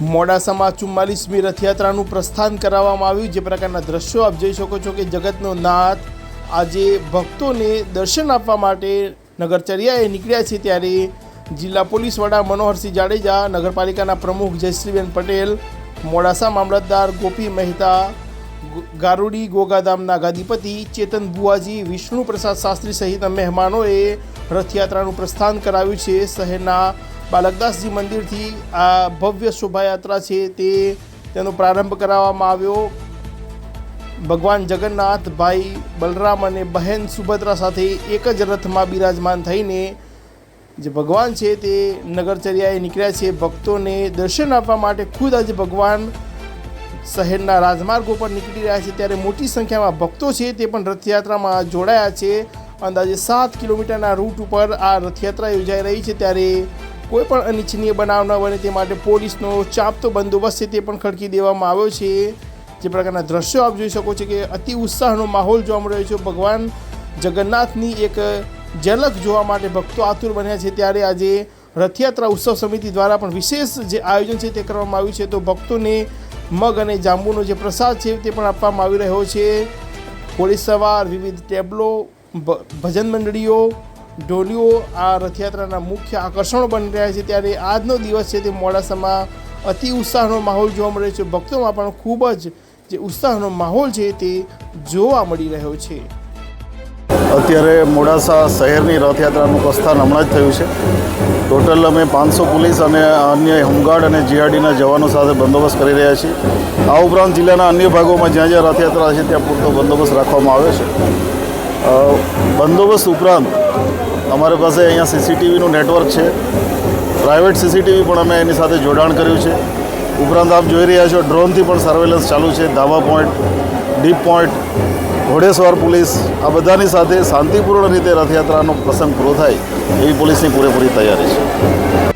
મોડાસામાં 44મી રથયાત્રાનું પ્રસ્થાન કરાવવામાં આવ્યું। જે પ્રકારના દ્રશ્યો આપ જોઈ શકો છો કે જગતનો નાથ આજે ભક્તોને દર્શન આપવા માટે નગરચર્યાએ નીકળ્યા છે। ત્યારે જિલ્લા પોલીસ વડા મનોહરસિંહ જાડેજા, નગરપાલિકાના પ્રમુખ જયશ્રીબેન પટેલ, મોડાસા મામલતદાર ગોપી મહેતા, ગારુડી ગોગાધામના ગાદીપતિ ચેતન બુઆજી, વિષ્ણુ પ્રસાદ શાસ્ત્રી સહિતના મહેમાનોએ રથયાત્રાનું પ્રસ્થાન કરાવ્યું છે। શહેરના બાલકદાસજી મંદિરથી આ ભવ્ય શોભાયાત્રા છે તેનો પ્રારંભ કરાવવામાં આવ્યો। ભગવાન જગન્નાથ, ભાઈ બલરામ અને બહેન સુભદ્રા સાથે એક જ રથમાં બિરાજમાન થઈને જે ભગવાન છે તે નગરચર્યાએ નીકળ્યા છે। ભક્તોને દર્શન આપવા માટે ખુદ આજે ભગવાન શહેરના રાજમાર્ગો પર નીકળી રહ્યા છે। ત્યારે મોટી સંખ્યામાં ભક્તો છે તે પણ રથયાત્રામાં જોડાયા છે। અંદાજે 7 કિલોમીટરના રૂટ ઉપર આ રથયાત્રા યોજાઈ રહી છે। ત્યારે કોઈ પણ અનિચ્છનીય બનાવ ન બને તે માટે પોલીસનો ચાપતો બંદોબસ્ત છે તે પણ ખડકી દેવામાં આવ્યો છે। જે પ્રકારના દ્રશ્યો આપ જોઈ શકો છો કે અતિ ઉત્સાહનો માહોલ જોવા મળી રહ્યો છે। ભગવાન જગન્નાથની એક ઝલક જોવા માટે ભક્તો આતુર બન્યા છે। ત્યારે આજે રથયાત્રા ઉત્સવ સમિતિ દ્વારા પણ વિશેષ જે આયોજન છે તે કરવામાં આવ્યું છે। તો ભક્તોને મગ અને જાંબુનો જે પ્રસાદ છે તે પણ આપવામાં આવી રહ્યો છે। પોલીસ સવાર, વિવિધ ટેબલો, ભજન મંડળીઓ, ઢોલીઓ આ રથયાત્રાના મુખ્ય આકર્ષણો બની રહ્યા છે। ત્યારે આજનો દિવસ છે તે મોડાસામાં અતિ ઉત્સાહનો માહોલ જોવા મળી રહ્યો છે। ભક્તોમાં પણ ખૂબ જ જે ઉત્સાહનો માહોલ છે તે જોવા મળી રહ્યો છે। અત્યારે મોડાસા શહેરની રથયાત્રાનું પ્રસ્થાન હમણાં જ થયું છે। ટોટલ અમે 500 પોલીસ અને અન્ય હોમગાર્ડ અને જીઆરડીના જવાનો સાથે બંદોબસ્ત કરી રહ્યા છીએ। આ ઉપરાંત જિલ્લાના અન્ય ભાગોમાં જ્યાં જ્યાં રથયાત્રા છે ત્યાં પૂરતો બંદોબસ્ત રાખવામાં આવ્યો છે। બંદોબસ્ત ઉપરાંત અમારી પાસે અહીંયા સીસીટીવીનું નેટવર્ક છે। પ્રાઇવેટ સીસીટીવી પણ અમે એની સાથે જોડાણ કર્યું છે। ઉપરાંત આપ જોઈ રહ્યા છો ડ્રોનથી પણ સર્વેલન્સ ચાલુ છે। ધાબા પોઈન્ટ, ડીપ પોઈન્ટ, ઘોડેસવાર પોલીસ આ બધાની સાથે શાંતિપૂર્ણ રીતે રથયાત્રાનો પ્રસંગ પૂરો થાય એવી પોલીસની પૂરેપૂરી તૈયારી છે।